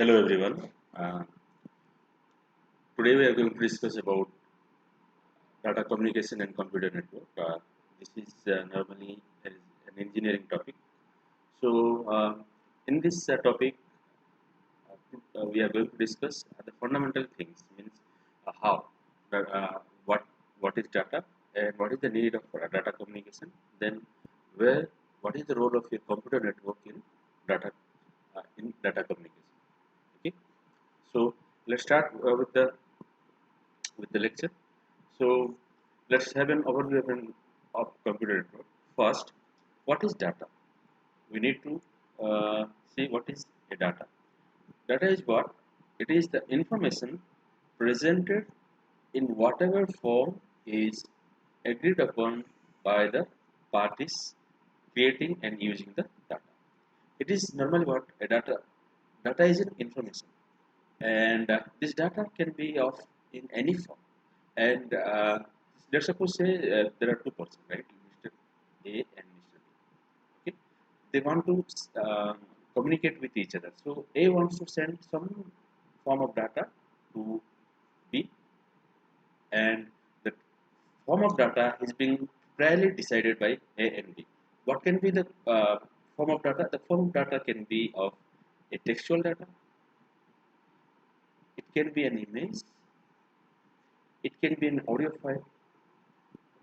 Hello everyone. Uh, Today we are going to discuss about data communication and computer network. This is normally an engineering topic. So in this topic, we are going to discuss the fundamental things. Means how, what is data, and what is the need of data communication. Then where what is the role of your computer network in data communication. Okay. So let's start with the lecture. So let's have an overview of computer network. First, what is data? We need to see what is a data. Data is what? It is the information presented in whatever form is agreed upon by the parties creating and using the data. It is normally what a data. Data is an information, and this data can be of in any form. And let's suppose say there are two persons, right? Mr. A and Mr. B. Okay, they want to communicate with each other. So A wants to send some form of data to B, and the form of data is being priorly decided by A and B. What can be the form of data? The form of data can be of a textual data. It can be an image. It can be an audio file,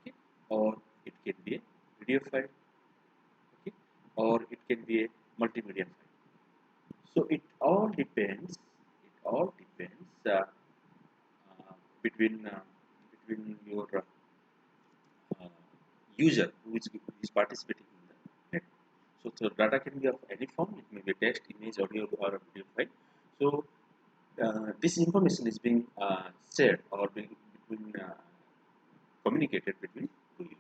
okay, or it can be a video file, okay, or it can be a multimedia file. So it all depends. It all depends uh, between your uh, user who is participating in the network. So data can be of any form. It may be text, image, audio, or a video file. So this information is being shared or being between communicated between two users.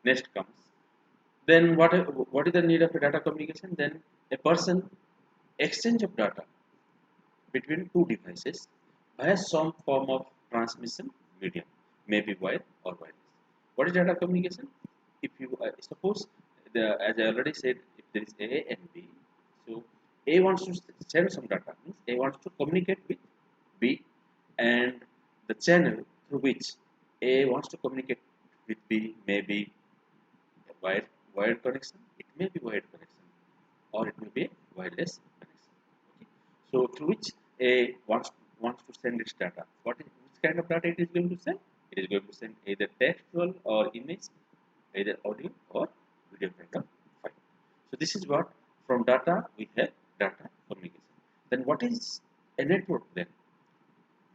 Next comes, then what is the need of a data communication? Then a person exchange of data between two devices via some form of transmission medium, maybe wire or wireless. What is data communication? If you suppose as I already said, if there is A and B, so A wants to send some data, means A wants to communicate with B, and the channel through which A wants to communicate with B may be wired connection, it may be wired connection, or it may be a wireless connection. Okay. So through which a wants to send its data. Which kind of data it is going to send? It is going to send either textual or image, either audio or video kind of file. So this is what from data we have data communication. Then what is a network then?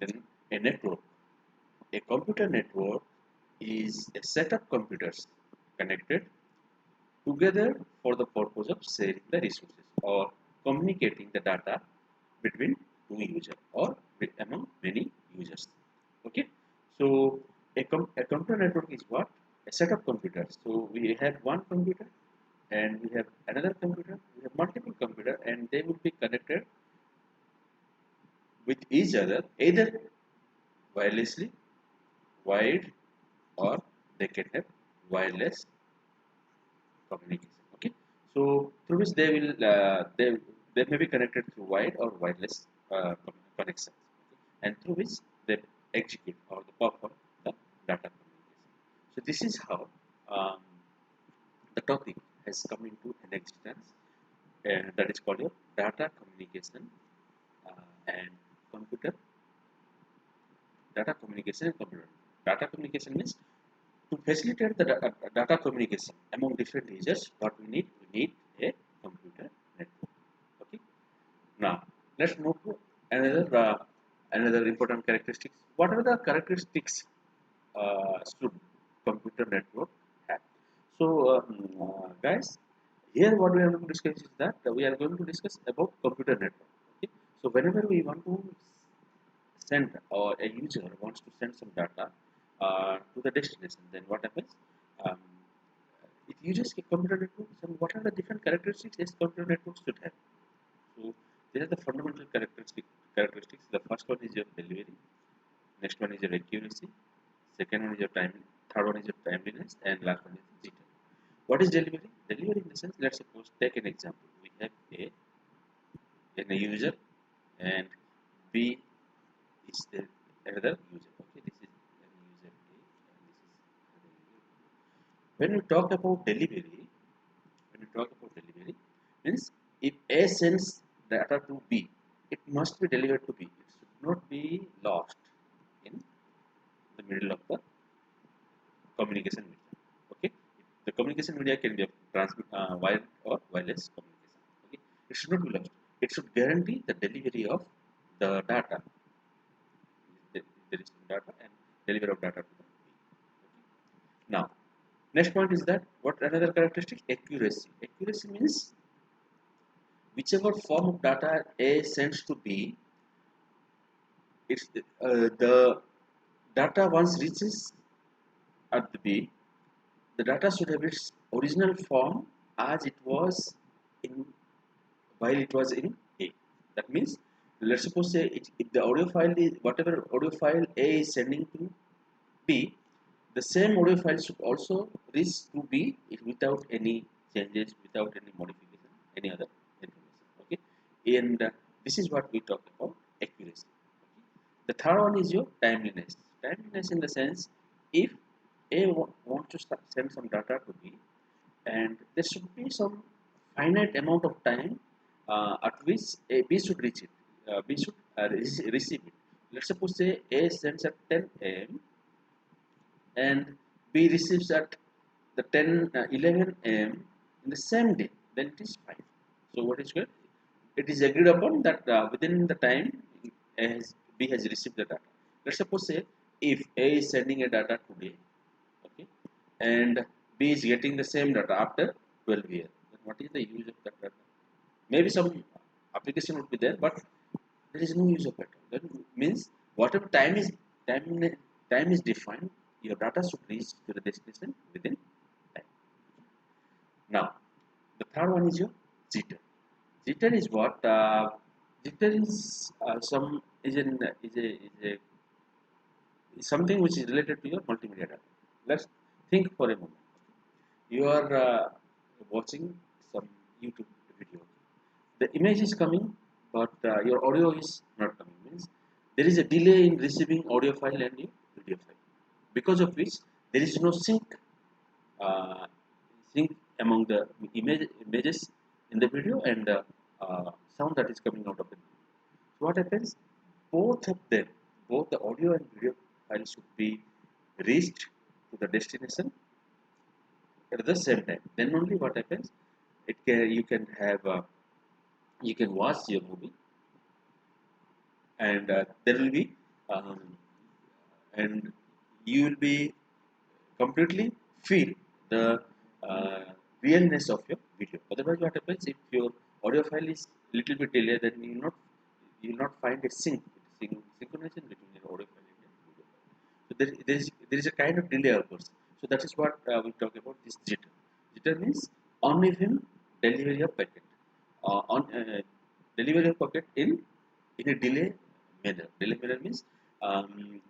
Then a network, a computer network is a set of computers connected together for the purpose of sharing the resources or communicating the data between two users or among many users. Okay, so a computer network is what? A set of computers. So we have one computer and we have another computer, we have multiple computers, and they will be connected with each other either wirelessly, wired, or they can have wireless communication. Okay, so through which they may be connected through wired or wireless connections, okay? And through which they execute or the perform the data communication. So this is how um, the topic has come into an existence, and that is called your data communication and computer data communication and computer. Data communication means to facilitate the data communication among different users, what we need a computer network. Okay. Now let's move to another important characteristics. What are the characteristics should computer network have? So guys, here what we are going to discuss is that we are going to discuss about computer network. Okay. So whenever we want to send or a user wants to send some data to the destination, then what happens? Um, it uses a computer networks, and what are the different characteristics this computer network should have? So these are the fundamental characteristics. The first one is your delivery, next one is your accuracy, second one is your time, third one is your timeliness, and last one is jitter. What is delivery? Delivery in the sense, let's suppose take an example. We have a user and B is the another user. Okay, this is an user A and this is another user B. When we talk about delivery, means if A sends data to B, it must be delivered to B. It should not be lost in the middle of the communication media. Okay, the communication media can be a wired or wireless communication. Okay, it should not be lost. It should guarantee the delivery of the data, there is some data and delivery of data to the B. Okay. Now, next point is that what another characteristic? Accuracy. Accuracy means whichever form of data A sends to B, it's the data once reaches at the B, the data should have its original form as it was in while it was in A. That means, let's suppose say if the audio file is whatever audio file A is sending to B, the same audio file should also reach to B without any changes, without any modification, any other information. Okay, and this is what we talk about accuracy. Okay? The third one is your timeliness. Timeliness in the sense, if A wants to send some data to B, and there should be some finite amount of time at which A, B should reach it. B should receive it. Let's suppose say A sends at 10 a.m. and B receives at the 11 a.m. in the same day, then it is fine. So what is good? It is agreed upon that within the time B has received the data. Let's suppose say if A is sending a data today, okay, and B is getting the same data after 12 years, then what is the use of that data? Maybe some application would be there, but there is no use of it. That means whatever time time is defined, your data should reach to the destination within time. Now, the third one is your jitter. Jitter is what? Jitter is some is something which is related to your multimedia data. Let's think for a moment. You are watching some YouTube video. The image is coming, but your audio is not coming. Means there is a delay in receiving audio file and video file, because of which there is no uh, sync among the images in the video and the sound that is coming out of the video. So what happens? Both of them, both the audio and video files should be reached to the destination at the same time. Then only what happens? You can have you can watch your movie, and there will be um, and you will be completely feel the uh, realness of your video. Otherwise, what happens if your audio file is little bit delayed, then you will not find a synchronization between your audio file and your video file. So there is a kind of delay occurs. So that is what we talk about this jitter. Jitter means uneven delivery of packet. On delivery of packet in a delay manner. Delay manner means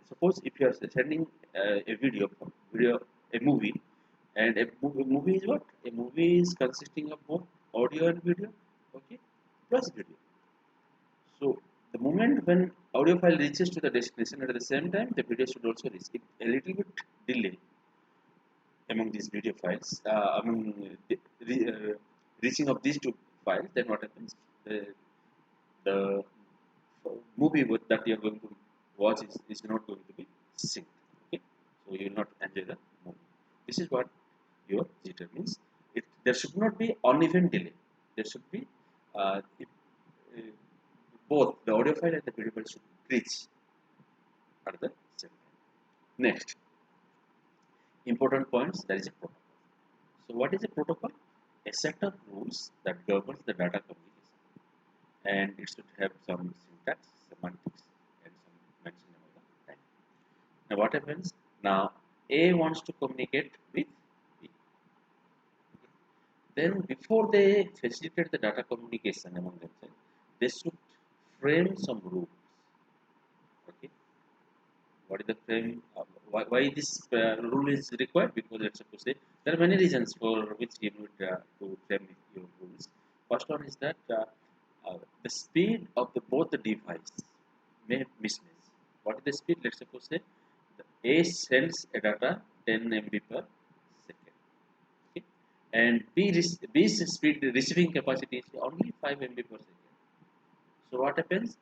suppose if you are sending a a movie, and movie is what? A movie is consisting of both audio and video, okay, plus video. So the moment when audio file reaches to the destination, at the same time the video should also reach. If a little bit delay among these video files, among reaching of these two files, then what happens? The that you are going to watch is not going to be synced. Okay, so you will not enjoy the movie. This is what your jitter means. There should not be uneven delay. There should be uh, both the audio file and the video file should reach at the same time. Next, important points, there is a protocol. So what is a protocol? A set of rules that governs the data communication, and it should have some syntax, semantics, and some mention about the time. Now what happens? Now A wants to communicate with B. Then before they facilitate the data communication among themselves, they should frame some rules. Okay, what is the frame? Why this rule is required? Because let's suppose say there are many reasons for which you need to frame your rules. First one is that the speed of both the device may mismatch. What is the speed? Let's suppose say the A sends a data 10 MB per second, okay, and B's speed receiving capacity is only 5 MB per second. So what happens?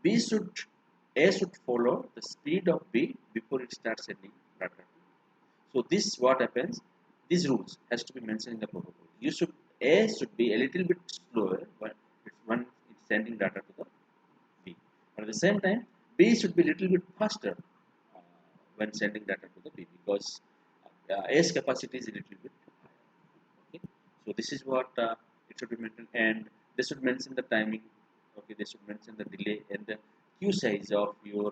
B should A should follow the speed of B before it starts sending data. So this what happens? These rules has to be mentioned in the protocol. You should A should be a little bit slower when it's sending data to the B. But at the same time, B should be a little bit faster uh, when sending data to the B because A's capacity is a little bit higher. Okay, so this is what it should be mentioned, and they should mention the timing. Okay, they should mention the delay and the queue size of your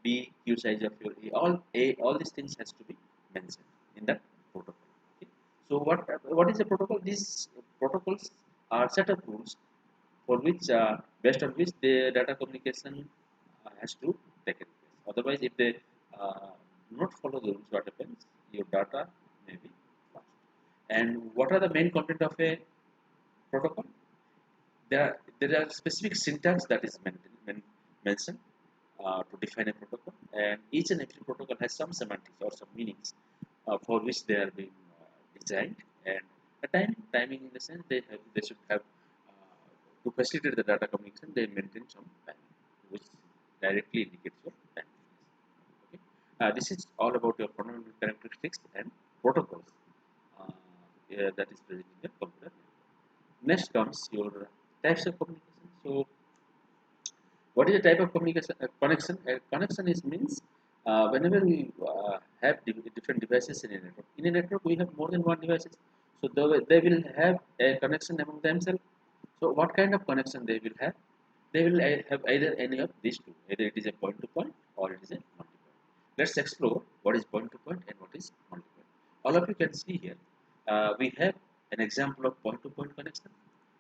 B, queue size of your all these things has to be mentioned in that protocol. Okay, so what is the protocol? These protocols are set of rules for which based on which the data communication has to take place. Otherwise, if they do not follow the rules, what happens? Your data may be lost. And what are the main content of a protocol? There are specific syntax that is mentioned to define a protocol, and each and every protocol has some semantics or some meanings for which they are being designed. And the timing in the sense they should have to facilitate the data communication. They maintain some timing, which directly indicates your time. Okay. This is all about your fundamental characteristics and protocols that is present in the computer. Next comes your types of communication. So, what is the type of communication connection? Connection is means whenever we have different devices in a network. In a network, we have more than one devices. So they will have a connection among themselves. So what kind of connection they will have? They will have either any of these two. Either it is a point to point or it is a multi point. Let's explore what is point to point and what is multi point. All of you can see here. We have an example of point to point connection,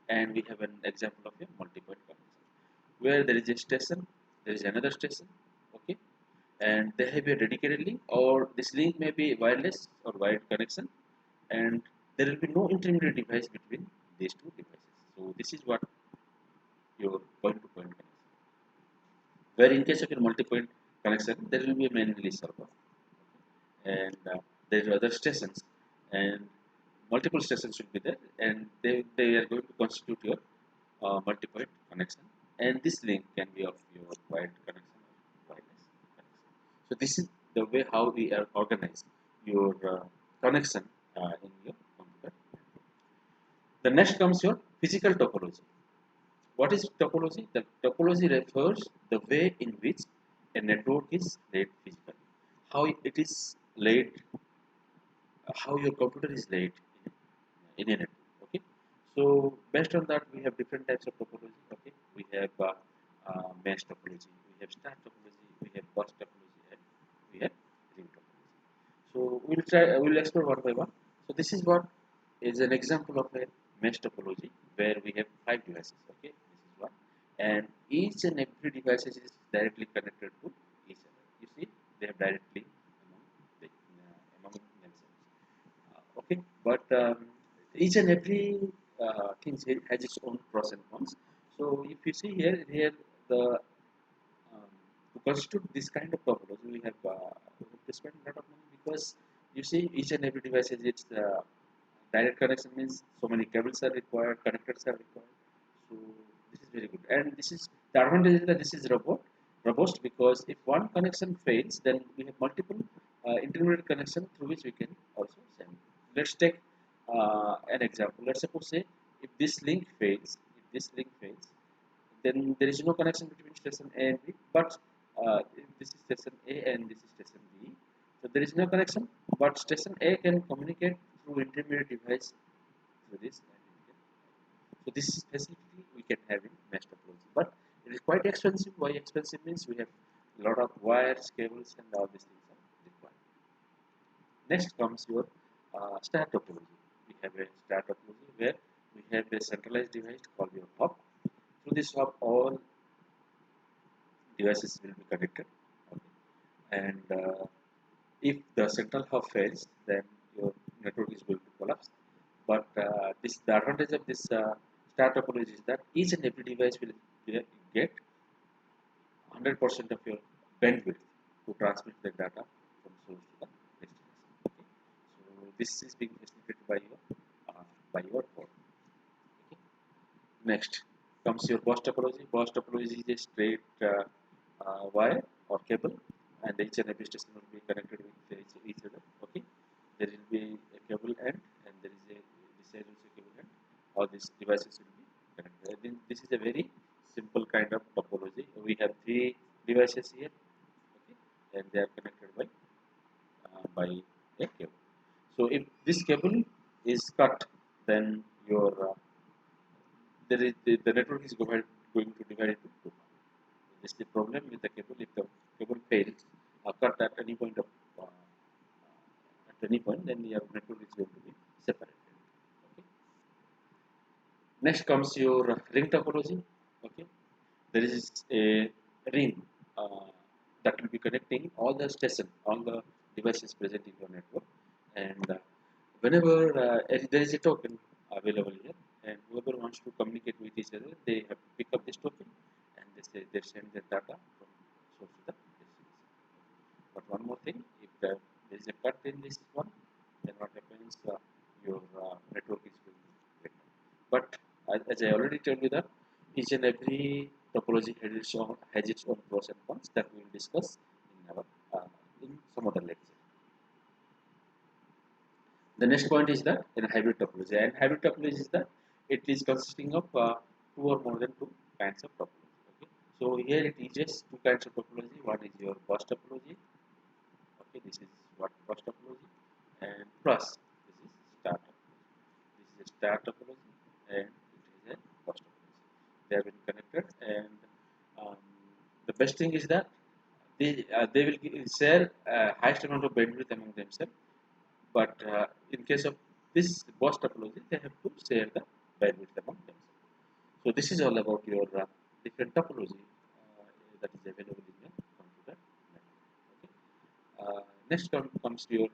and we have an example of a multi point connection where there is a station, there is another station, okay, and they have a dedicated link, or this link may be wireless or wired connection, and there will be no intermediate device between these two devices. So this is what your point-to-point connection. Where in case of a multi-point connection, there will be a main release server, and there are other stations, and multiple stations should be there, and they are going to constitute your multi-point connection, and this link can be of your wired connection or wireless connection. So this is the way how we are organized your connection in your computer. The next comes your physical topology. What is topology? The topology refers the way in which a network is laid physically, how it is laid, how your computer is laid in a network. Okay, so based on that, we have different types of topology. Okay, we have mesh topology, we have stack topology, we have bus topology, and we have ring topology. So we'll explore one by one. So this is what is an example of a mesh topology where we have 5 devices. Okay, this is one, and each and every device is directly connected to each other. You see, they have directly among themselves. Okay, but each and every thing has its own pros and cons. So if you see here the to constitute this kind of topology, we have to spend a lot of money because you see each and every device has its direct connection means so many cables are required, connectors are required. So this is very good, and this is the advantage is that this is robust because if one connection fails, then we have multiple intermediate connection through which we can also send. Let's take an example. Let's suppose say if this link fails, then there is no connection between station A and B. But this is station A and this is station B, so there is no connection. But station A can communicate through intermediate device through this. So this facility we can have in mesh topology, but it is quite expensive. Why expensive means we have a lot of wires, cables, and all these things are required. Next comes your stack topology. We have a stack topology where we have a centralized device called your hub. Through this hub, all devices will be connected. Okay. And if the central hub fails, then your network is going to collapse. But the advantage of this star topology is that each and every device will get 100% of your bandwidth to transmit the data from source to the destination. Okay. So this is being facilitated by your code. Okay. Next comes your bus topology. Bus topology is a straight wire or cable, and each and every station will be connected with each other. Okay, there will be a cable end, and there is a this side also cable end. All these devices will be connected. Then this is a very simple kind of topology. We have three devices here, okay, and they are connected by a cable. So if this cable is cut, then your the network is going to divide into two. This is the problem with the cable. If the cable fails or cut at any point at any point, then your network is going to be separated. Okay. Next comes your ring topology. Okay, there is a ring uh, that will be connecting all the station, all the devices present in your network, and whenever there is a token available here, and whoever wants to communicate with each other, they have to pick up this token, and they send their data from source to the destination. But one more thing, if there is a cut in this one, then what happens? Your network is going to break down. But as I already told you that each and every topology has its own pros and cons that we will discuss in our in some other lecture. The next point is that in hybrid topology, and hybrid topology is that it is consisting of two or more than two kinds of topology. Okay, so here it teaches two kinds of topology. One is your bus topology. Okay, this is what bus topology, and plus this is star topology. This is a star topology, and it is a bus topology. They have been connected, and um, the best thing is that they will share highest amount of bandwidth among themselves, but in case of this bus topology, they have to share the bandwidth among themselves. So this is all about your different topology that is available in your computer network. Okay. Next comes your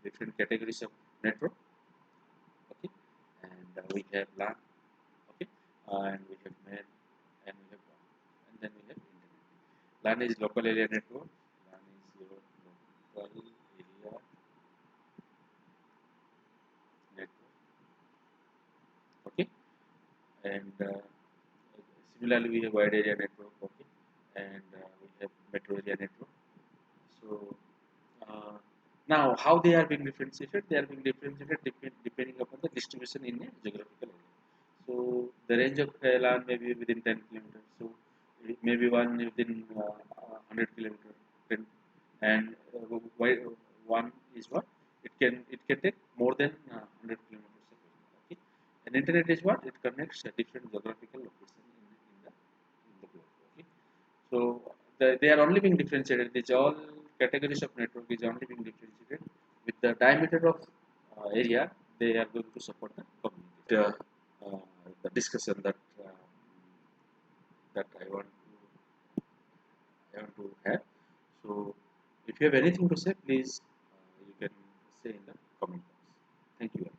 different categories of network. Okay, and we have LAN. Okay, and we have MAN, and we have WAN, and then we have internet. LAN is local area network. LAN is your local area network. Okay, and similarly we have wide area network. Okay, and we have metro area network. So uh, now how they are being differentiated? They are being differentiated depending upon the distribution in a geographical area. So the range of LAN may be within 10 kilometers. So it may be one within 100 kilometers, 10, and one is what it can take more than 100 kilometers away. Okay, and internet is what it connects a different geographical location in the globe. Okay, so they are only being differentiated. These all categories of network is only being differentiated with the diameter of area they are going to support the communication. The discussion that I want to have. So if you have anything to say, please you can say in the comment box. Thank you.